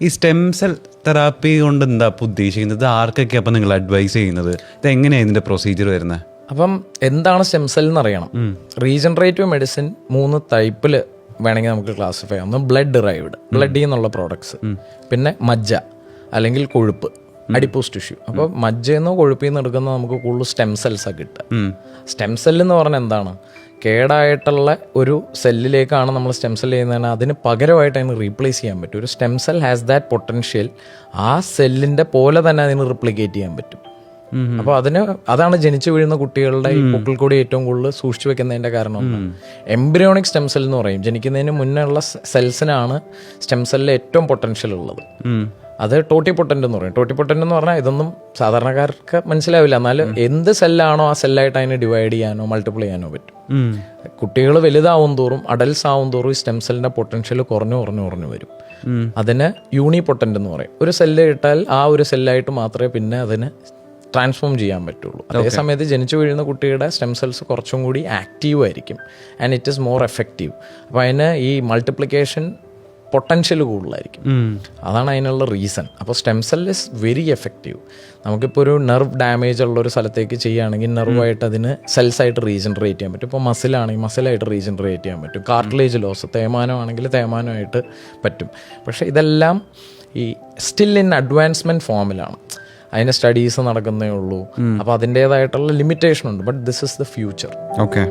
ഈ stem cell therapy കൊണ്ട് എന്താ ഉദ്ദേശിക്കുന്നത്? ആർക്കൊക്കെ അപ്പം നിങ്ങൾ അഡ്വൈസ് ചെയ്യുന്നത്? ഇത് എങ്ങനെയാണ് ഇതിൻ്റെ പ്രൊസീജിയർ വരുന്നത്? അപ്പം എന്താണ് സ്റ്റെം സെൽ എന്ന് അറിയണം. റീജനറേറ്റീവ് മെഡിസിൻ 3 ടൈപ്പിൽ വേണമെങ്കിൽ നമുക്ക് ക്ലാസിഫൈ ചെയ്യാം. ഒന്ന് ബ്ലഡ് ഡിറൈവ്ഡ്, ബ്ലഡിൽ നിന്നുള്ള പ്രോഡക്ട്സ്, പിന്നെ മജ്ജ അല്ലെങ്കിൽ കൊഴുപ്പ്, അഡിപ്പോസ് ടിഷ്യൂ. അപ്പോൾ മജ്ജയെന്നോ കൊഴുപ്പിൽ നിന്ന് എടുക്കുന്ന നമുക്ക് കൂടുതൽ സ്റ്റെം സെൽസാണ് കിട്ടുക. സ്റ്റെം സെൽ എന്ന് പറഞ്ഞാൽ എന്താണ്? കേടായിട്ടുള്ള ഒരു സെല്ലിലേക്കാണ് നമ്മൾ സ്റ്റെം സെൽ ചെയ്യുന്നതിന് അതിന് പകരമായിട്ട് അതിന് റീപ്ലേസ് ചെയ്യാൻ പറ്റും. ഒരു stem cell has that potential. ആ സെല്ലിൻ്റെ പോലെ തന്നെ അതിന് റിപ്ലിക്കേറ്റ് ചെയ്യാൻ പറ്റും. അപ്പോൾ അതാണ് ജനിച്ചു വീഴുന്ന കുട്ടികളുടെ ഈ പൊക്കിൾ കൂടി ഏറ്റവും കൂടുതൽ സൂക്ഷിച്ചു വെക്കുന്നതിൻ്റെ കാരണം. എംബ്രിയോണിക് സ്റ്റെം സെൽ എന്ന് പറയും. ജനിക്കുന്നതിന് മുന്നേ ഉള്ള സെൽസിനാണ് സ്റ്റെം സെല്ലിൽ ഏറ്റവും പൊട്ടൻഷ്യൽ ഉള്ളത്. അത് ടോട്ടിപ്പൊട്ടൻ്റ് എന്ന് പറയും. ടോട്ടിപ്പൊട്ടൻ്റ് എന്ന് പറഞ്ഞാൽ ഇതൊന്നും സാധാരണക്കാർക്ക് മനസ്സിലാവില്ല. എന്നാൽ എന്ത് സെല്ലാണോ ആ സെല്ലായിട്ട് അതിനെ ഡിവൈഡ് ചെയ്യാനോ മൾട്ടിപ്ലൈ ചെയ്യാനോ പറ്റും. കുട്ടികൾ വലുതാവും തോറും, അഡൽസ് ആവും തോറും ഈ സ്റ്റെം സെല്ലിൻ്റെ പൊട്ടൻഷ്യൽ കുറഞ്ഞു വരും. അതിന് യൂണിപൊട്ടൻ്റ് എന്ന് പറയും. ഒരു സെല്ല് ഇട്ടാൽ ആ ഒരു സെല്ലായിട്ട് മാത്രമേ പിന്നെ അതിന് ട്രാൻസ്ഫോം ചെയ്യാൻ പറ്റുള്ളൂ. അതേസമയത്ത് ജനിച്ചു വീഴുന്ന കുട്ടിയുടെ സ്റ്റെം സെൽസ് കുറച്ചും കൂടി ആക്റ്റീവ് ആയിരിക്കും and it is more effective. അപ്പോൾ അതിന് ഈ മൾട്ടിപ്ലിക്കേഷൻ പൊട്ടൻഷ്യൽ കൂടുതലായിരിക്കും. അതാണ് അതിനുള്ള റീസൺ. അപ്പോൾ stem cell is very effective. നമുക്കിപ്പോൾ ഒരു നെർവ് ഡാമേജ് ഉള്ള ഒരു സ്ഥലത്തേക്ക് ചെയ്യുകയാണെങ്കിൽ നെർവായിട്ട് അതിന് സെൽസായിട്ട് റീജനറേറ്റ് ചെയ്യാൻ പറ്റും. ഇപ്പോൾ മസിലാണെങ്കിൽ മസിലായിട്ട് റീജനറേറ്റ് ചെയ്യാൻ പറ്റും. കാർട്ടിലേജ് ലോസ്, തേയ്മാനമാണെങ്കിൽ തേയ്മാനമായിട്ട് പറ്റും. പക്ഷേ ഇതെല്ലാം ഈ സ്റ്റിൽ ഇൻ അഡ്വാൻസ്മെൻറ്റ് ഫോമിലാണ്. അതിൻ്റെ സ്റ്റഡീസ് നടക്കുന്നേ ഉള്ളൂ. അപ്പോൾ അതിൻ്റേതായിട്ടുള്ള ലിമിറ്റേഷൻ ഉണ്ട്. But this is the future. Okay.